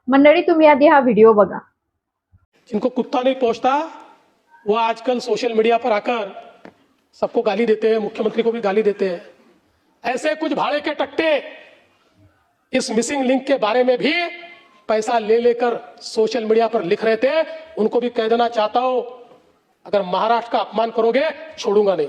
मंडळी, तुम्ही आधी हा व्हिडिओ बघा। जिनको कुत्ता नहीं पहुंचता वो आजकल सोशल मीडिया पर आकर सबको गाली देते हैं, मुख्यमंत्री को भी गाली देते हैं। ऐसे कुछ भाड़े के टट्टे इस मिसिंग लिंक के बारे में भी पैसा ले लेकर सोशल मीडिया पर लिख रहे थे। उनको भी कह देना चाहता हूं, अगर महाराष्ट्र का अपमान करोगे छोडूंगा नहीं।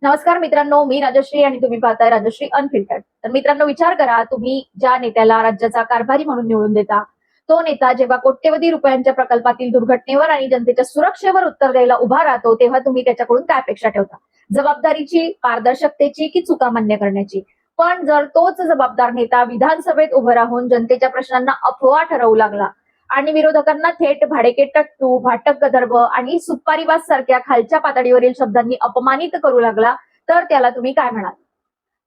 नमस्कार मित्रांनो, मी राजश्री आणि तुम्ही पाहताय राजश्री अनफिल्टर्ड। तर मित्रांनो, विचार करा, तुम्ही ज्या नेत्याला राज्याचा कारभारी म्हणून निवडून देता, तो नेता जेव्हा कोट्यवधी रुपयांच्या प्रकल्पातील दुर्घटनेवर आणि जनतेच्या सुरक्षेवर उत्तर द्यायला उभा राहतो, तेव्हा तुम्ही त्याच्याकडून काय अपेक्षा ठेवता? जबाबदारीची, पारदर्शकतेची की चुका मान्य करण्याची? पण जर तोच जबाबदार नेता विधानसभेत उभं राहून जनतेच्या प्रश्नांना अफवा ठरवू लागला आणि विरोधकांना थेट भाडेके टट्टू, भाटक गदर्भ आणि सुपारीबाज सारख्या खालच्या पातळीवरील शब्दांनी अपमानित करू लागला, तर त्याला तुम्ही काय म्हणाल?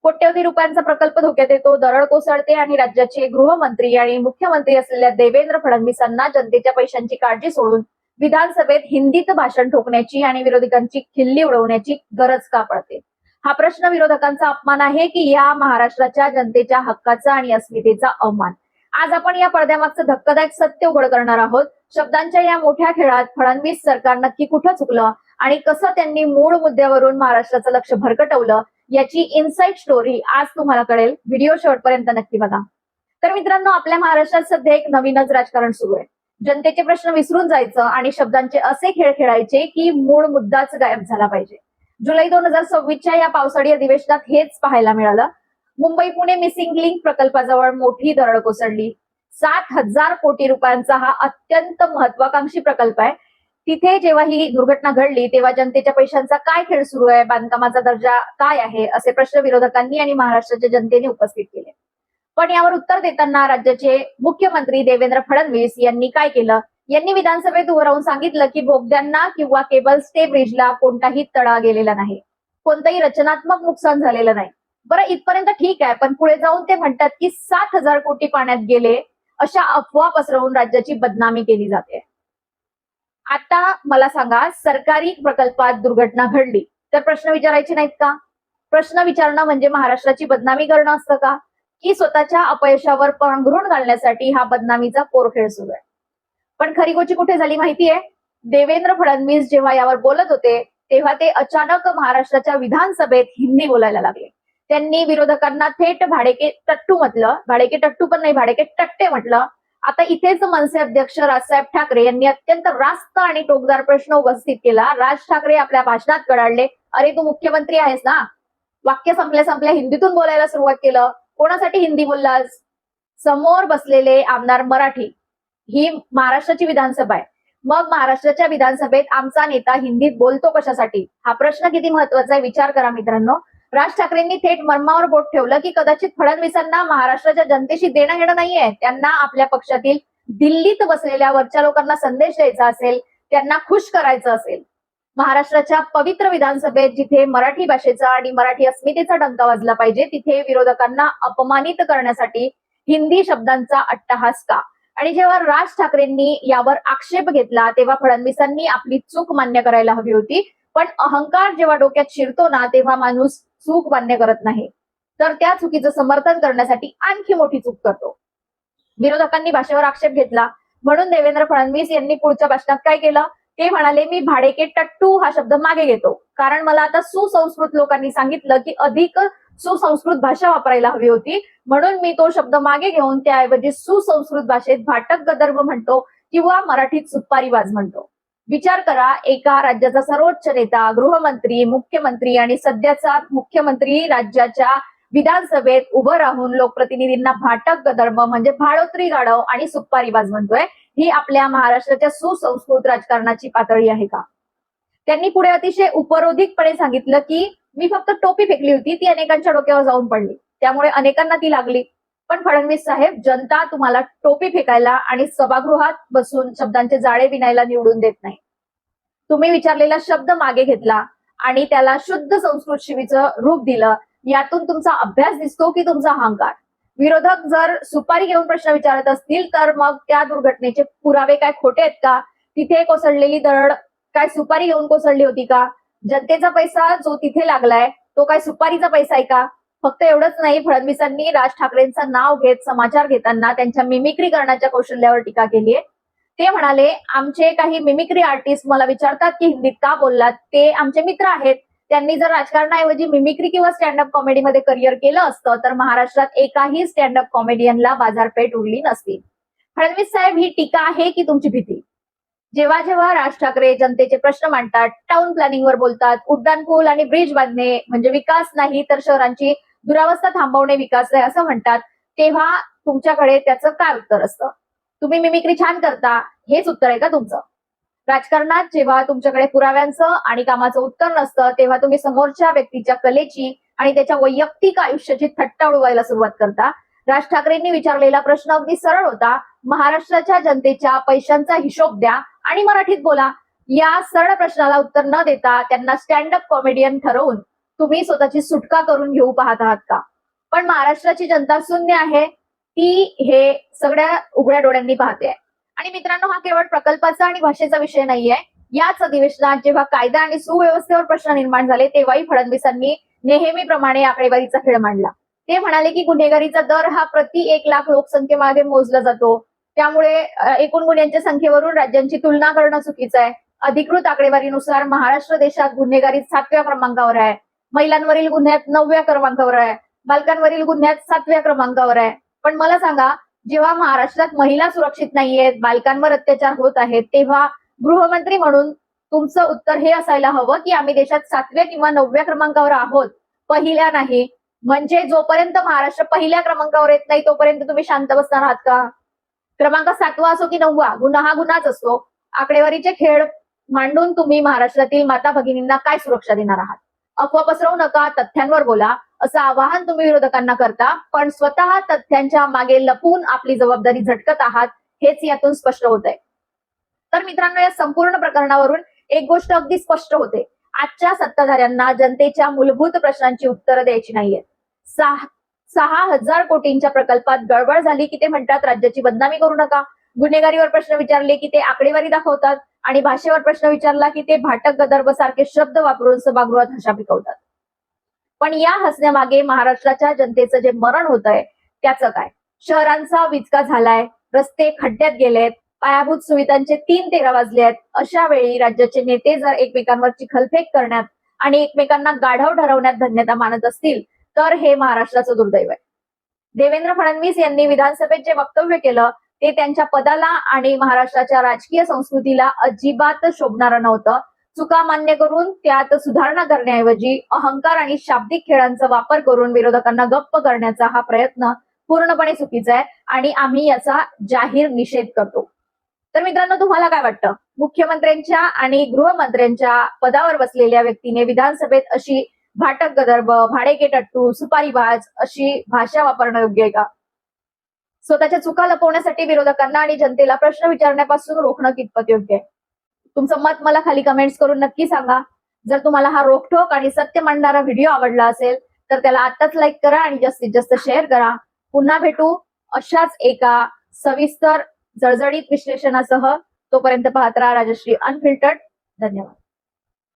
कोट्यवधी रुपयांचा प्रकल्प धोक्यात येतो, दरड कोसळते आणि राज्याचे गृहमंत्री आणि मुख्यमंत्री असलेल्या देवेंद्र फडणवीसांना जनतेच्या पैशांची काळजी सोडून विधानसभेत हिंदीत भाषण ठोकण्याची आणि विरोधकांची खिल्ली उडवण्याची गरज का पडते? हा प्रश्न विरोधकांचा अपमान आहे की या महाराष्ट्राच्या जनतेच्या हक्काचा आणि अस्मितेचा अवमान? आज आपण या पडद्यामागचं धक्कादायक सत्य उघड करणार आहोत। शब्दांच्या या मोठ्या खेळात फडणवीस सरकार नक्की कुठं चुकलं आणि कसं त्यांनी मूळ मुद्द्यावरून महाराष्ट्राचं लक्ष भरकटवलं, याची इनसाइड स्टोरी आज तुम्हाला कळेल। व्हिडिओ शेवटपर्यंत नक्की बघा। तर मित्रांनो, आपल्या महाराष्ट्रात सध्या एक नवीनच राजकारण सुरू आहे। जनतेचे प्रश्न विसरून जायचं आणि शब्दांचे असे खेळ खेळायचे की मूळ मुद्दाच गायब झाला पाहिजे। जुलै 2026च्या या पावसाळी अधिवेशनात हेच पाहायला मिळालं। मुंबई पुणे मिसिंग लिंक प्रकल्पाजवळ मोठी दरड कोसळली। 60,000 कोटी रुपयांचा हा अत्यंत महत्वाकांक्षी प्रकल्प आहे। तिथे जेव्हा ही दुर्घटना घडली, तेव्हा जनतेच्या पैशांचा काय खेळ सुरू आहे, बांधकामाचा दर्जा काय आहे, असे प्रश्न विरोधकांनी आणि महाराष्ट्राच्या जनतेने उपस्थित केले। पण यावर उत्तर देताना राज्याचे मुख्यमंत्री देवेंद्र फडणवीस यांनी काय केलं? यांनी विधानसभेत उभं राहून सांगितलं की बोगद्यांना किंवा केबल स्टे ब्रिजला कोणताही तडा गेलेला नाही, कोणतंही रचनात्मक नुकसान झालेलं नाही। बरं, इथपर्यंत ठीक आहे, पण पुढे जाऊन ते म्हणतात की 60,000 कोटी पाण्यात गेले, अशा अफवा पसरवून राज्याची बदनामी केली जाते। आता मला सांगा, सरकारी प्रकल्पात दुर्घटना घडली तर प्रश्न विचारायचे नाहीत का? प्रश्न विचारणं म्हणजे महाराष्ट्राची बदनामी करणं असतं का? की स्वतःच्या अपयशावर पांघरुण घालण्यासाठी हा बदनामीचा पोरखेळ सुरू आहे? पण खरी गोष्ट कुठे झाली माहितीये? देवेंद्र फडणवीस जेव्हा यावर बोलत होते, तेव्हा ते अचानक महाराष्ट्राच्या विधानसभेत हिंदी बोलायला लागले। त्यांनी विरोधकांना थेट भाडेके टट्टू म्हटलं, भाडेके टट्टू पण नाही, भाडेके टट्टे म्हटलं। आता इथेच मनसे अध्यक्ष राजसाहेब ठाकरे यांनी अत्यंत रास्त आणि टोकदार प्रश्न उपस्थित केला। राज ठाकरे आपल्या भाषणात कडाडले, अरे तू मुख्यमंत्री आहेस ना? वाक्य संपल्या संपल्या हिंदीतून बोलायला सुरुवात केलं। कोणासाठी हिंदी बोललास? समोर बसलेले आमदार मराठी, ही महाराष्ट्राची विधानसभा आहे, मग महाराष्ट्राच्या विधानसभेत आमचा नेता हिंदीत बोलतो कशासाठी? हा प्रश्न किती महत्वाचा आहे, विचार करा मित्रांनो। राज ठाकरेंनी थेट मर्मावर बोट ठेवलं की कदाचित फडणवीसांना महाराष्ट्राच्या जनतेशी देणं घेणं नाहीये, त्यांना आपल्या पक्षातील दिल्लीत बसलेल्या वरच्या लोकांना संदेश द्यायचा असेल, त्यांना खुश करायचं असेल। महाराष्ट्राच्या पवित्र विधानसभेत जिथे मराठी भाषेचा आणि मराठी अस्मितेचा डंका वाजला पाहिजे, तिथे विरोधकांना अपमानित करण्यासाठी हिंदी शब्दांचा अट्टहास का? आणि जेव्हा राज ठाकरेंनी यावर आक्षेप घेतला, तेव्हा फडणवीसांनी आपली चूक मान्य करायला हवी होती। पण अहंकार जेव्हा डोक्यात शिरतो ना, तेव्हा माणूस चूक मान्य करत नाही, तर त्या चुकीचं समर्थन करण्यासाठी आणखी मोठी चूक करतो। विरोधकांनी भाषेवर आक्षेप घेतला म्हणून देवेंद्र फडणवीस यांनी पुढच्या भाषणात काय केलं? ते म्हणाले, मी भाडेके टट्टू हा शब्द मागे घेतो, कारण मला आता सुसंस्कृत लोकांनी सांगितलं की अधिक सुसंस्कृत भाषा वापरायला हवी होती, म्हणून मी तो शब्द मागे घेऊन त्याऐवजी सुसंस्कृत भाषेत भाटक गदर्भ म्हणतो किंवा मराठीत सुपारीबाज म्हणतो। विचार करा, एका राज्याचा सर्वोच्च नेता, गृहमंत्री, मुख्यमंत्री आणि सध्याचा मुख्यमंत्री राज्याच्या विधानसभेत उभं राहून लोकप्रतिनिधींना भाटक गदर्भ म्हणजे भाडोत्री गाढव आणि सुपारीबाज म्हणतोय। ही आपल्या महाराष्ट्राच्या सुसंस्कृत राजकारणाची पातळी आहे का? त्यांनी पुढे अतिशय उपरोधिकपणे सांगितलं की मी फक्त टोपी फेकली होती, ती अनेकांच्या डोक्यावर जाऊन पडली, त्यामुळे अनेकांना ती लागली। पण फडणवीस साहेब, जनता तुम्हाला टोपी फेकायला आणि सभागृहात बसून शब्दांचे जाळे विणायला निवडून देत नाही। तुम्ही विचारलेला शब्द मागे घेतला आणि त्याला शुद्ध संस्कृत शिवीचं रूप दिलं, यातून तुमचा अभ्यास दिसतो की तुमचा अहंकार? विरोधक जर सुपारी घेऊन प्रश्न विचारत असतील, तर मग त्या दुर्घटनेचे पुरावे काय खोटे आहेत का? तिथे कोसळलेली दरड काय सुपारी घेऊन कोसळली होती का? जनतेचा पैसा जो तिथे लागलाय तो काय सुपारीचा पैसा आहे का? फक्त एवढंच नाही, फडणवीसांनी राज ठाकरेंचं नाव घेत समाचार घेताना त्यांच्या मिमिक्री करण्याच्या कौशल्यावर टीका केली आहे. ते म्हणाले, आमचे काही मिमिक्री आर्टिस्ट मला विचारतात की हिंदीत का बोललात, ते आमचे मित्र आहेत. त्यांनी जर राजकारणाऐवजी मिमिक्री किंवा स्टँडअप कॉमेडीमध्ये करिअर केलं असतं तर महाराष्ट्रात एकाही स्टँडअप कॉमेडियनला बाजारपेठ उरली नसती. फडणवीस साहेब, ही टीका आहे की तुमची भीती? जेव्हा जेव्हा राज ठाकरे जनतेचे प्रश्न मांडतात, टाउन प्लॅनिंगवर बोलतात, उड्डाण पूल आणि ब्रिज बांधणे म्हणजे विकास नाही तर शहरांची दुरावस्था थांबवणे विकास आहे असं म्हणतात, तेव्हा तुमच्याकडे त्याचं काय उत्तर असतं? तुम्ही मिमिक्री छान करता, हेच उत्तर आहे का तुमचं? राजकारणात जेव्हा तुमच्याकडे पुराव्यांचं आणि कामाचं उत्तर नसतं तेव्हा तुम्ही समोरच्या व्यक्तीच्या कलेची आणि त्याच्या वैयक्तिक आयुष्याची थट्टा उडवायला सुरुवात करता. राज ठाकरेंनी विचारलेला प्रश्न अगदी सरळ होता, महाराष्ट्राच्या जनतेच्या पैशांचा हिशोब द्या आणि मराठीत बोला. या सरळ प्रश्नाला उत्तर न देता त्यांना स्टँडअप कॉमेडियन ठरवून तुम्ही स्वतःची सुटका करून घेऊ पाहत आहात का? पण महाराष्ट्राची जनता शून्य आहे, ती हे सगळ्या उघड्या डोळ्यांनी पाहते. आणि मित्रांनो, हा केवळ प्रकल्पाचा आणि भाषेचा विषय नाहीये. याच अधिवेशनात जेव्हा कायदा आणि सुव्यवस्थेवर प्रश्न निर्माण झाले तेव्हाही फडणवीसांनी नेहमीप्रमाणे आकडेवारीचा खेळ मांडला. ते म्हणाले की गुन्हेगारीचा दर हा प्रति 1,00,000 लोकसंख्येमागे मोजला जातो, त्यामुळे एकूण गुन्ह्यांच्या संख्येवरून राज्यांची तुलना करणं चुकीचं आहे. अधिकृत आकडेवारीनुसार महाराष्ट्र देशात गुन्हेगारीत 7व्या क्रमांकावर आहे, महिलांवरील गुन्ह्यात 9व्या क्रमांकावर आहे, बालकांवरील गुन्ह्यात 7व्या क्रमांकावर आहे. पण मला सांगा, जेव्हा महाराष्ट्रात महिला सुरक्षित नाहीयेत, बालकांवर अत्याचार होत आहेत, तेव्हा गृहमंत्री म्हणून तुमचं उत्तर हे असायला हवं की आम्ही देशात 7व्या किंवा 9व्या क्रमांकावर आहोत, पहिल्या नाही. म्हणजे जोपर्यंत महाराष्ट्र पहिल्या क्रमांकावर येत नाही तोपर्यंत तुम्ही शांत बसणार आहात का? क्रमांक 7वा असो की 9वा, गुन्हा हा गुन्हाच असतो. आकडेवारीचे खेळ मांडून तुम्ही महाराष्ट्रातील माता भगिनींना काय सुरक्षा देणार आहात? अफवा पसरवू नका, तथ्यांवर बोला, असं आवाहन तुम्ही विरोधकांना करता, पण स्वतः तथ्यांच्या मागे लपून आपली जबाबदारी झटकत आहात, हेच यातून स्पष्ट होत आहे. तर मित्रांनो, या संपूर्ण प्रकरणावरून एक गोष्ट अगदी स्पष्ट होते, आजच्या सत्ताधाऱ्यांना जनतेच्या मूलभूत प्रश्नांची उत्तरं द्यायची नाहीयेत. 6,000 कोटींच्या प्रकल्पात गडबड झाली की ते म्हणतात राज्याची बदनामी करू नका, गुन्हेगारीवर प्रश्न विचारले की ते आकडेवारी दाखवतात, आणि भाषेवर प्रश्न विचारला की ते भाटक गदर्भ सारखे शब्द वापरून सभागृहात हशा पिकवतात. पण या हसण्यामागे महाराष्ट्राच्या जनतेचं जे मरण होत आहे त्याचं काय? शहरांचा विचका झालाय, रस्ते खड्ड्यात गेलेत, पायाभूत सुविधांचे 3 तेरा वाजले आहेत. अशा वेळी राज्याचे नेते जर एकमेकांवर चिखलफेक करण्यात आणि एकमेकांना गाढव ठरवण्यात धन्यता मानत असतील तर हे महाराष्ट्राचं दुर्दैव आहे. देवेंद्र फडणवीस यांनी विधानसभेत जे वक्तव्य केलं ते त्यांच्या पदाला आणि महाराष्ट्राच्या राजकीय संस्कृतीला अजिबात शोभणारं नव्हतं. चुका मान्य करून त्यात सुधारणा करण्याऐवजी अहंकार आणि शाब्दिक खेळांचा वापर करून विरोधकांना गप्प करण्याचा हा प्रयत्न पूर्णपणे चुकीचा आहे आणि आम्ही याचा जाहीर निषेध करतो. तर मित्रांनो, तुम्हाला काय वाटतं? मुख्यमंत्र्यांच्या आणि गृहमंत्र्यांच्या पदावर बसलेल्या व्यक्तीने विधानसभेत अशी भाटक गदर्भ, भाडेकेटट्टू, सुपारीबाज अशी भाषा वापरणं योग्य आहे का? स्वतःच्या चुका लपवण्यासाठी विरोधकांना आणि जनतेला प्रश्न विचारण्यापासून रोखणं कितपत योग्य आहे? तुमचं मत मला खाली कमेंट्स करून नक्की सांगा. जर तुम्हाला हा रोखठोक आणि सत्य मांडणारा व्हिडिओ आवडला असेल तर त्याला आताच लाईक करा आणि जास्तीत जास्त शेअर करा. पुन्हा भेटू अशाच एका सविस्तर जळजळीत विश्लेषणासह. तोपर्यंत पाहत राहा राजश्री अनफिल्टर्ड. धन्यवाद.